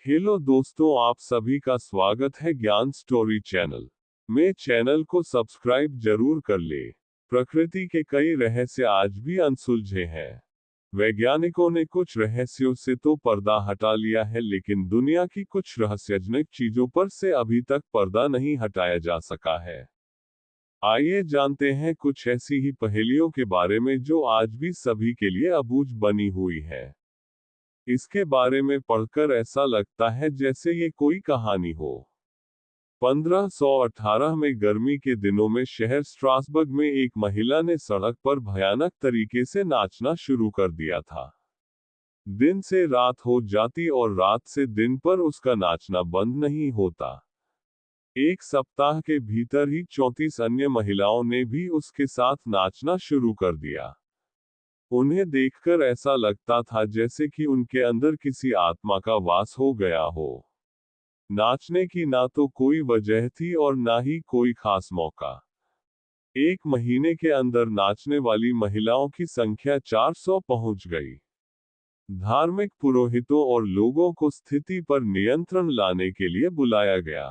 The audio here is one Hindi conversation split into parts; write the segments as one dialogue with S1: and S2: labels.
S1: हेलो दोस्तों, आप सभी का स्वागत है ज्ञान स्टोरी चैनल में। चैनल को सब्सक्राइब जरूर कर ले। प्रकृति के कई रहस्य आज भी अनसुलझे हैं। वैज्ञानिकों ने कुछ रहस्यों से तो पर्दा हटा लिया है, लेकिन दुनिया की कुछ रहस्यजनक चीजों पर से अभी तक पर्दा नहीं हटाया जा सका है। आइए जानते हैं कुछ ऐसी ही पहेलियों के बारे में जो आज भी सभी के लिए अबूझ बनी हुई है। इसके बारे में पढ़कर ऐसा लगता है जैसे ये कोई कहानी हो। 1518 में गर्मी के दिनों में शहर स्ट्रासबर्ग में एक महिला ने सड़क पर भयानक तरीके से नाचना शुरू कर दिया था। दिन से रात हो जाती और रात से दिन पर उसका नाचना बंद नहीं होता। एक सप्ताह के भीतर ही 34 अन्य महिलाओं ने भी उसके साथ नाचना शुरू कर दिया। उन्हें देखकर ऐसा लगता था जैसे कि उनके अंदर किसी आत्मा का वास हो गया हो। नाचने की ना तो कोई वजह थी और ना ही कोई खास मौका। एक महीने के अंदर नाचने वाली महिलाओं की संख्या 400 पहुंच गई। धार्मिक पुरोहितों और लोगों को स्थिति पर नियंत्रण लाने के लिए बुलाया गया।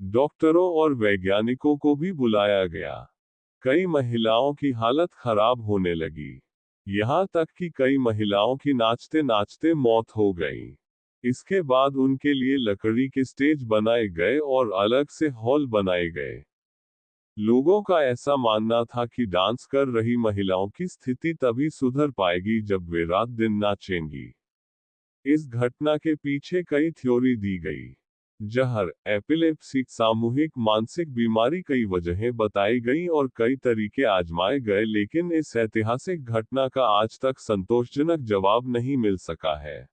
S1: डॉक्टरों और वैज्ञानिकों को भी बुलाया गया। कई महिलाओं की हालत खराब होने लगी। यहाँ तक कि कई महिलाओं की नाचते नाचते मौत हो गई। इसके बाद उनके लिए लकड़ी के स्टेज बनाए गए और अलग से हॉल बनाए गए। लोगों का ऐसा मानना था कि डांस कर रही महिलाओं की स्थिति तभी सुधर पाएगी जब वे रात दिन नाचेंगी। इस घटना के पीछे कई थ्योरी दी गई। जहर, एपिलेप्सी, सामूहिक मानसिक बीमारी, कई वजहें बताई गई और कई तरीके आजमाए गए, लेकिन इस ऐतिहासिक घटना का आज तक संतोषजनक जवाब नहीं मिल सका है।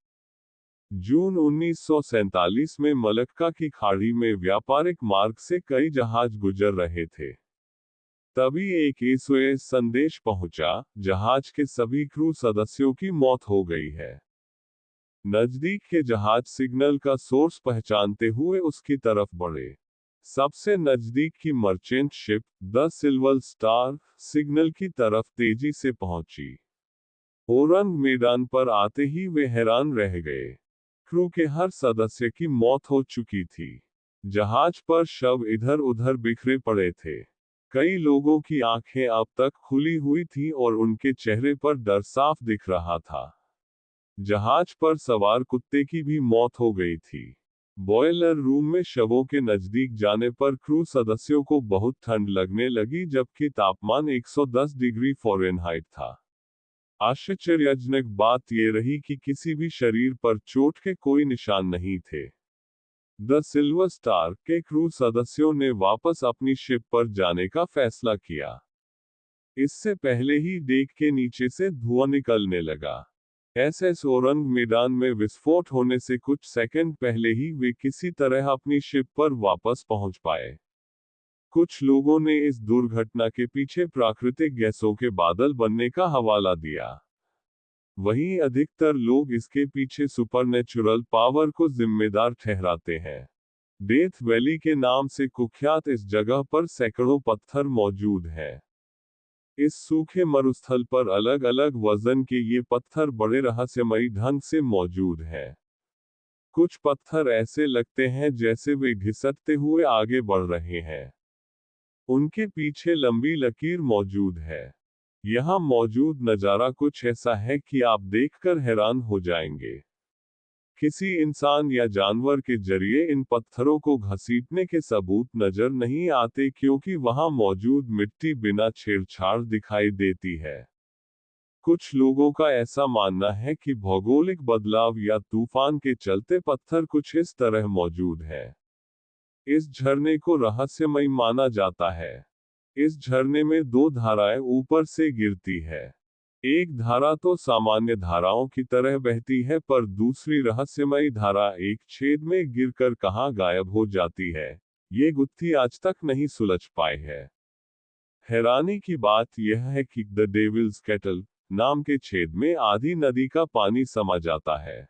S1: जून 1947 में मलक्का की खाड़ी में व्यापारिक मार्ग से कई जहाज गुजर रहे थे। तभी एक एसओएस संदेश पहुंचा, जहाज के सभी क्रू सदस्यों की मौत हो गई है। नजदीक के जहाज सिग्नल का सोर्स पहचानते हुए उसकी तरफ बढ़े। सबसे नजदीक की merchant ship, the silver star, signal की तरफ तेजी से पहुंची। ओरंग मैदान पर आते ही वे हैरान रह गए। क्रू के हर सदस्य की मौत हो चुकी थी। जहाज पर शव इधर उधर बिखरे पड़े थे। कई लोगों की आंखें अब तक खुली हुई थीं और उनके चेहरे पर डर साफ दिख रहा था। जहाज पर सवार कुत्ते की भी मौत हो गई थी। बॉयलर रूम में शवों के नजदीक जाने पर क्रू सदस्यों को बहुत ठंड लगने लगी, जबकि तापमान 110 डिग्री फ़ारेनहाइट था। आश्चर्यजनक बात यह रही कि किसी भी शरीर पर चोट के कोई निशान नहीं थे। द सिल्वर स्टार के क्रू सदस्यों ने वापस अपनी शिप पर जाने का फैसला किया। इससे पहले ही डेक के नीचे से धुआं निकलने लगा। एसएस ओरंग मैदान में विस्फोट होने से कुछ सेकंड पहले ही वे किसी तरह अपनी शिप पर वापस पहुंच पाए। कुछ लोगों ने इस दुर्घटना के पीछे प्राकृतिक गैसों के बादल बनने का हवाला दिया। वहीं अधिकतर लोग इसके पीछे सुपरनेचुरल पावर को जिम्मेदार ठहराते हैं। डेथ वैली के नाम से कुख्यात इस जगह पर सैकड़ों पत्थर मौजूद हैं। इस सूखे मरुस्थल पर अलग अलग वजन के ये पत्थर बड़े रहस्यमयी ढंग से मौजूद हैं। कुछ पत्थर ऐसे लगते हैं जैसे वे घिसटते हुए आगे बढ़ रहे हैं। उनके पीछे लंबी लकीर मौजूद है। यहाँ मौजूद नज़ारा कुछ ऐसा है कि आप देखकर हैरान हो जाएंगे। किसी इंसान या जानवर के जरिए इन पत्थरों को घसीटने के सबूत नजर नहीं आते, क्योंकि वहां मौजूद मिट्टी बिना छेड़छाड़ दिखाई देती है। कुछ लोगों का ऐसा मानना है कि भौगोलिक बदलाव या तूफान के चलते पत्थर कुछ इस तरह मौजूद है। इस झरने को रहस्यमय माना जाता है। इस झरने में दो धाराएं ऊपर से गिरती है। एक धारा तो सामान्य धाराओं की तरह बहती है, पर दूसरी रहस्यमयी धारा एक छेद में गिरकर कहां गायब हो जाती है, ये गुत्थी आज तक नहीं सुलझ पाई है। हैरानी की बात यह है कि द डेविल्स केटल नाम के छेद में आधी नदी का पानी समा जाता है।